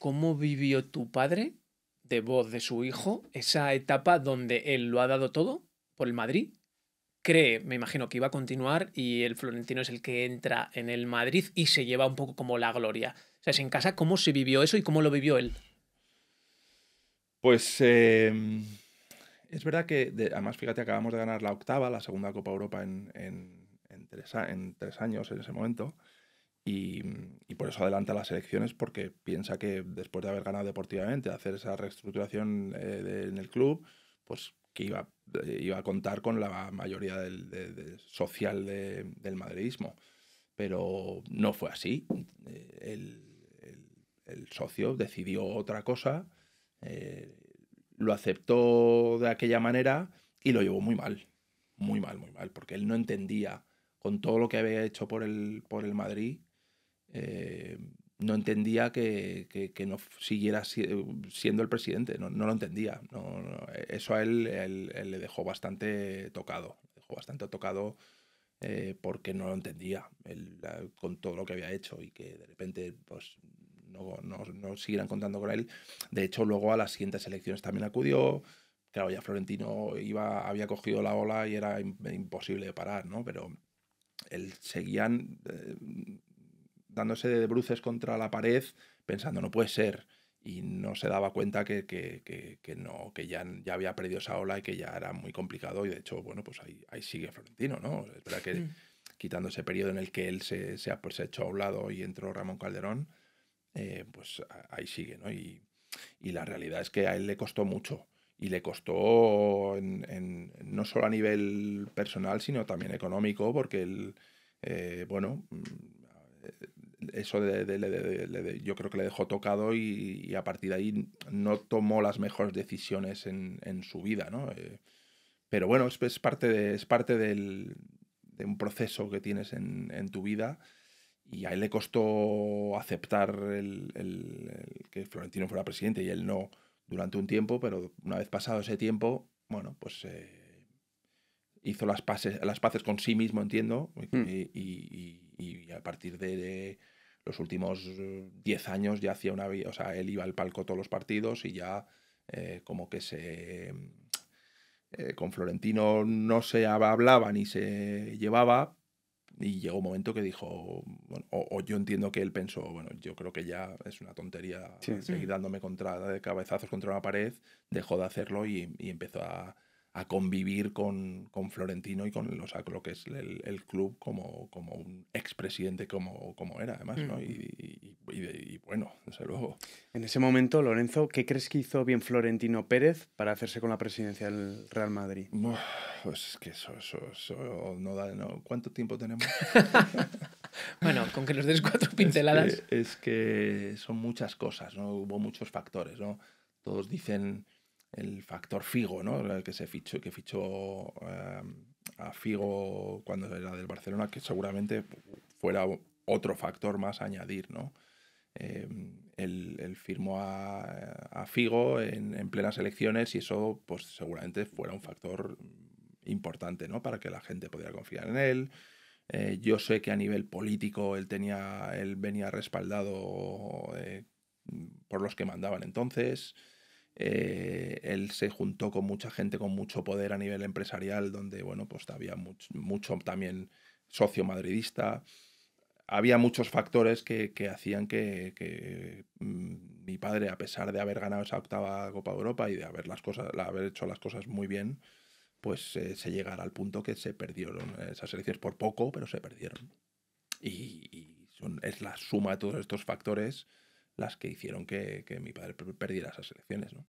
¿cómo vivió tu padre, de voz de su hijo, esa etapa donde él lo ha dado todo por el Madrid? Cree, me imagino que iba a continuar y el Florentino es el que entra en el Madrid y se lleva un poco como la gloria. O sea, es en casa, ¿cómo se vivió eso y cómo lo vivió él? Pues es verdad que, además, fíjate, acabamos de ganar la octava, la segunda Copa Europa en 3 años en ese momento. Y por eso adelanta las elecciones, porque piensa que después de haber ganado deportivamente, hacer esa reestructuración en el club, pues que iba a contar con la mayoría social del madridismo. Pero no fue así. El socio decidió otra cosa, eh, lo aceptó de aquella manera y lo llevó muy mal. Muy mal, muy mal, porque él no entendía, con todo lo que había hecho por el Madrid, eh, no entendía que no siguiera siendo el presidente, no lo entendía. Eso a él le dejó bastante tocado. Dejó bastante tocado porque no lo entendía con todo lo que había hecho y que de repente pues no siguieran contando con él. De hecho, luego a las siguientes elecciones también acudió. Claro, ya Florentino había cogido la ola y era imposible de parar, ¿no? Pero él seguían dándose de bruces contra la pared pensando, no puede ser. Y no se daba cuenta que no, que ya había perdido esa ola y que ya era muy complicado. Y de hecho, bueno, pues ahí sigue Florentino, ¿no? Es verdad que quitando ese periodo en el que él se echó a un lado y entró Ramón Calderón, pues ahí sigue, ¿no? Y la realidad es que a él le costó mucho. Y le costó no solo a nivel personal, sino también económico, porque él, bueno, eso yo creo que le dejó tocado y a partir de ahí no tomó las mejores decisiones en su vida, ¿no? Pero bueno, es parte de un proceso que tienes en tu vida y a él le costó aceptar que Florentino fuera presidente y él no durante un tiempo, pero una vez pasado ese tiempo, bueno, pues hizo las paces con sí mismo, entiendo, Mm. y a partir de los últimos 10 años ya hacía o sea, él iba al palco todos los partidos y ya como que con Florentino no se hablaba ni se llevaba, y llegó un momento que dijo, bueno, o yo entiendo que él pensó, bueno, yo creo que ya es una tontería Sí. seguir dándome de cabezazos contra una pared, dejó de hacerlo y empezó a convivir con Florentino y o sea, con lo que es el club como un expresidente como era, además, ¿no? Y bueno, desde luego. En ese momento, Lorenzo, ¿qué crees que hizo bien Florentino Pérez para hacerse con la presidencia del Real Madrid? Uf, pues es que eso no da, ¿no? ¿Cuánto tiempo tenemos? Bueno, con que nos des cuatro Es pinceladas. que, es que son muchas cosas, ¿no? Hubo muchos factores, ¿no? Todos dicen el factor Figo, ¿no? El que fichó a Figo cuando era del Barcelona, que seguramente fuera otro factor más a añadir, ¿no? Eh, él firmó a Figo en plenas elecciones y eso, pues seguramente fuera un factor importante, ¿no? Para que la gente pudiera confiar en él. Yo sé que a nivel político él venía respaldado por los que mandaban entonces. Él se juntó con mucha gente con mucho poder a nivel empresarial, donde, bueno, pues había mucho también socio madridista. Había muchos factores que hacían que mi padre, a pesar de haber ganado esa octava Copa de Europa y de haber hecho las cosas muy bien, pues se llegara al punto que se perdieron esas elecciones por poco, pero se perdieron. Es la suma de todos estos factores las que hicieron que mi padre perdiera esas elecciones, ¿no?